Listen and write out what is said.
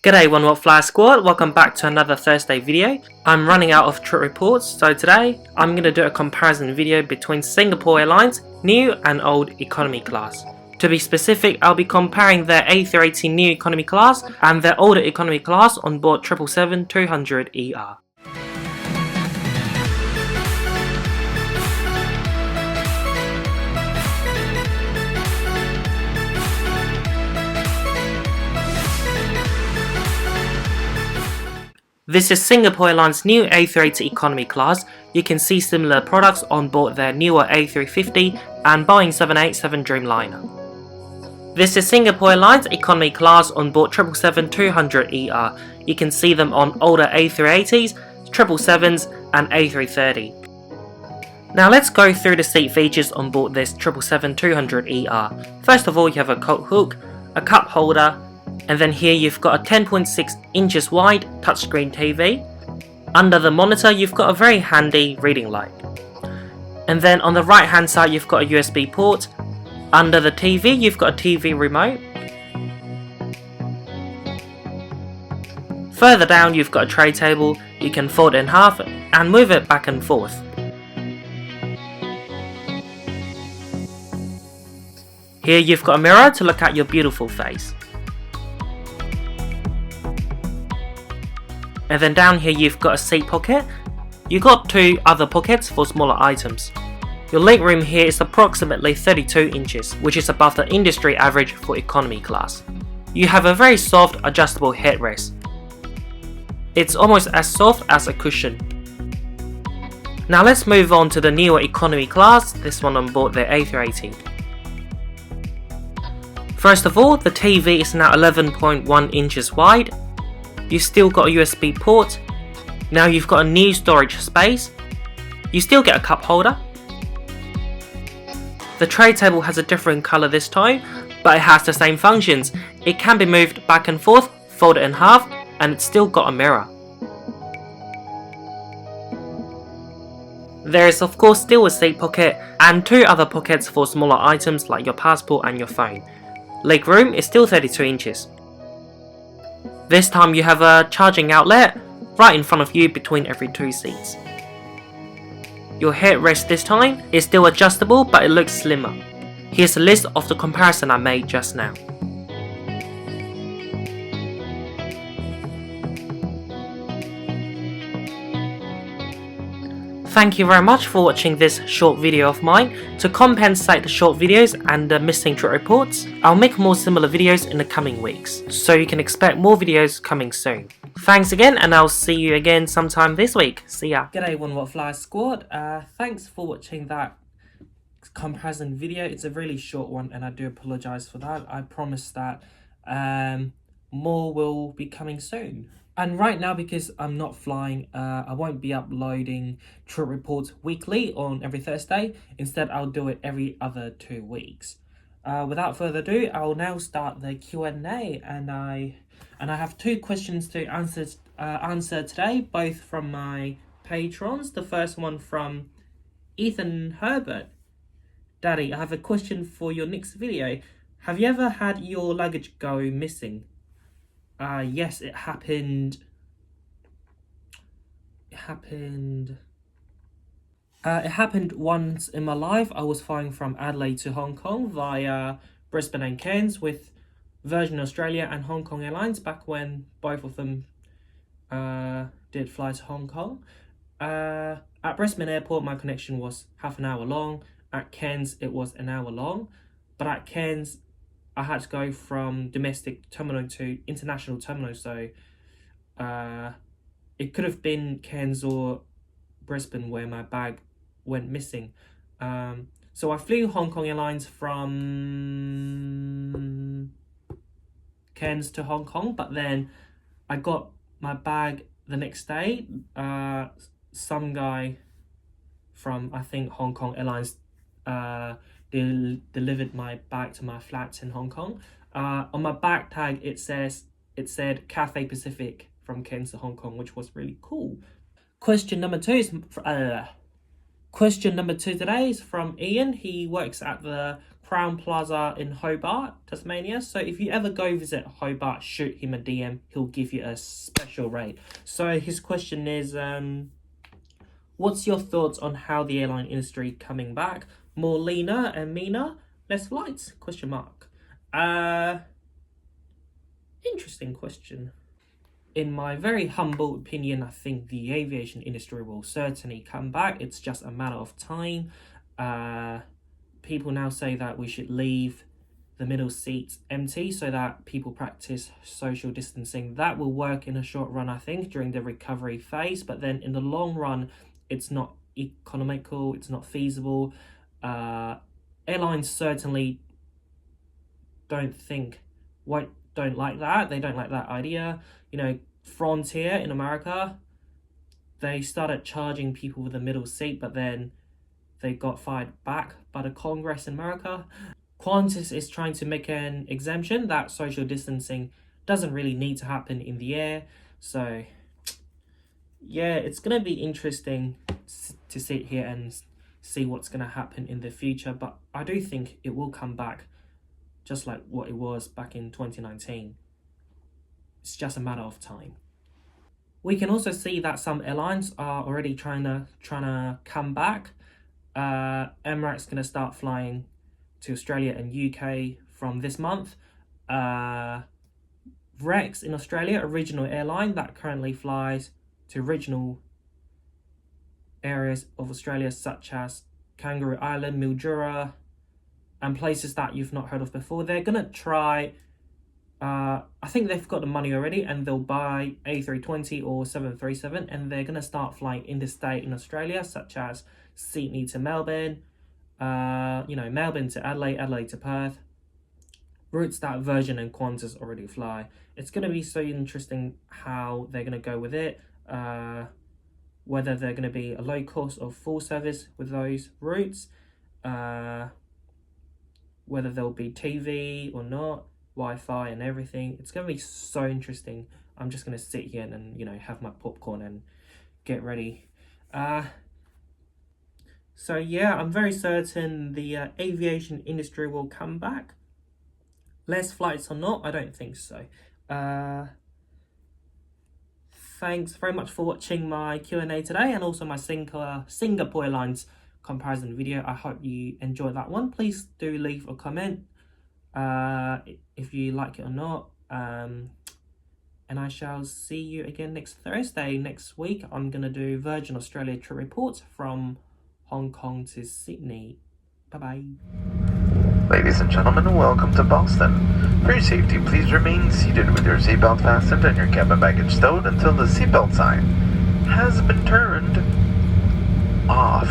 G'day One What Fly Squad, welcome back to another Thursday video. I'm running out of trip reports, so today I'm going to do a comparison video between Singapore Airlines new and old economy class. To be specific, I'll be comparing their A380 new economy class and their older economy class on board 777-200ER. This is Singapore Airlines' new A380 economy class. You can see similar products on board their newer A350 and Boeing 787 Dreamliner. This is Singapore Airlines economy class on board 777-200ER. You can see them on older A380s, 777s and A330. Now let's go through the seat features on board this 777-200ER. First of all, you have a coat hook, a cup holder, and then here you've got a 10.6 inches wide touchscreen TV. Under the monitor you've got a very handy reading light. And then on the right hand side you've got a USB port. Under the TV you've got a TV remote. Further down you've got a tray table. You can fold it in half and move it back and forth. Here you've got a mirror to look at your beautiful face. And then down here you've got a seat pocket. You've got two other pockets for smaller items. Your legroom here is approximately 32 inches, which is above the industry average for economy class. You have a very soft adjustable headrest. It's almost as soft as a cushion. Now let's move on to the newer economy class, this one on board the A380. First of all, the TV is now 11.1 inches wide. You've still got a USB port. Now you've got a new storage space. You still get a cup holder. The tray table has a different colour this time, but it has the same functions. It can be moved back and forth, folded in half, and it's still got a mirror. There is of course still a seat pocket and two other pockets for smaller items like your passport and your phone. Legroom is still 32 inches. This time you have a charging outlet right in front of you between every two seats. Your headrest this time is still adjustable, but it looks slimmer. Here's a list of the comparison I made just now. Thank you very much for watching this short video of mine. To compensate the short videos and the missing trip reports, I'll make more similar videos in the coming weeks, so you can expect more videos coming soon. Thanks again, and I'll see you again sometime this week. See ya. G'day One What Fly Squad. Thanks for watching that comparison video. It's a really short one and I do apologise for that. I promise that more will be coming soon. And right now, because I'm not flying, I won't be uploading trip reports weekly on every Thursday. Instead, I'll do it every other 2 weeks. Without further ado, I'll now start the Q&A, and I have two questions to answer today, both from my patrons. The first one from Ethan Herbert. Daddy, I have a question for your next video. Have you ever had your luggage go missing? Yes, it happened. It happened once in my life. I was flying from Adelaide to Hong Kong via Brisbane and Cairns with Virgin Australia and Hong Kong Airlines back when both of them did fly to Hong Kong. At Brisbane Airport, my connection was half an hour long. At Cairns, it was an hour long. But at Cairns, I had to go from domestic terminal to international terminal, so it could have been Cairns or Brisbane where my bag went missing. So I flew Hong Kong Airlines from Cairns to Hong Kong, but then I got my bag the next day. Some guy from, I think, Hong Kong Airlines delivered my bag to my flat in Hong Kong. On my bag tag it said Cathay Pacific from Cairns to Hong Kong, which was really cool. Question number two today is from Ian. He works at the Crown Plaza in Hobart, Tasmania. So if you ever go visit Hobart, shoot him a DM. He'll give you a special rate. So his question is, what's your thoughts on how the airline industry coming back? More leaner and meaner, less flights? Question mark. Interesting question. In my very humble opinion, I think the aviation industry will certainly come back. It's just a matter of time. People now say that we should leave the middle seats empty so that people practice social distancing. That will work in a short run, I think, during the recovery phase. But then in the long run, it's not economical, it's not feasible. Airlines certainly don't like that. They don't like that idea. You know, Frontier in America, they started charging people with the middle seat, but then they got fired back by the Congress in America. Qantas is trying to make an exemption that social distancing doesn't really need to happen in the air. So yeah, it's going to be interesting to sit here and see what's going to happen in the future. But I do think it will come back just like what it was back in 2019. It's just a matter of time. We can also see that some airlines are already trying to come back. Emirates going to start flying to Australia and UK from this month. Rex in Australia, a regional airline that currently flies to regional areas of Australia such as Kangaroo Island, Mildura, and places that you've not heard of before. They're going to try, I think they've got the money already, and they'll buy A320 or 737, and they're going to start flying interstate in Australia, such as Sydney to Melbourne, Melbourne to Adelaide, Adelaide to Perth, routes that Virgin and Qantas already fly. It's going to be so interesting how they're going to go with it, whether they're going to be a low cost or full service with those routes, whether there'll be TV or not, Wi-Fi and everything. It's going to be so interesting. I'm just going to sit here and, have my popcorn and get ready. So yeah, I'm very certain the aviation industry will come back. Less flights or not, I don't think so. Thanks very much for watching my Q&A today, and also my Singapore Airlines comparison video. I hope you enjoyed that one. Please do leave a comment if you like it or not. And I shall see you again next Thursday. Next week, I'm going to do Virgin Australia trip reports from Hong Kong to Sydney. Bye-bye. Ladies and gentlemen, welcome to Boston. For your safety, please remain seated with your seatbelt fastened and your cabin baggage stowed until the seatbelt sign has been turned off.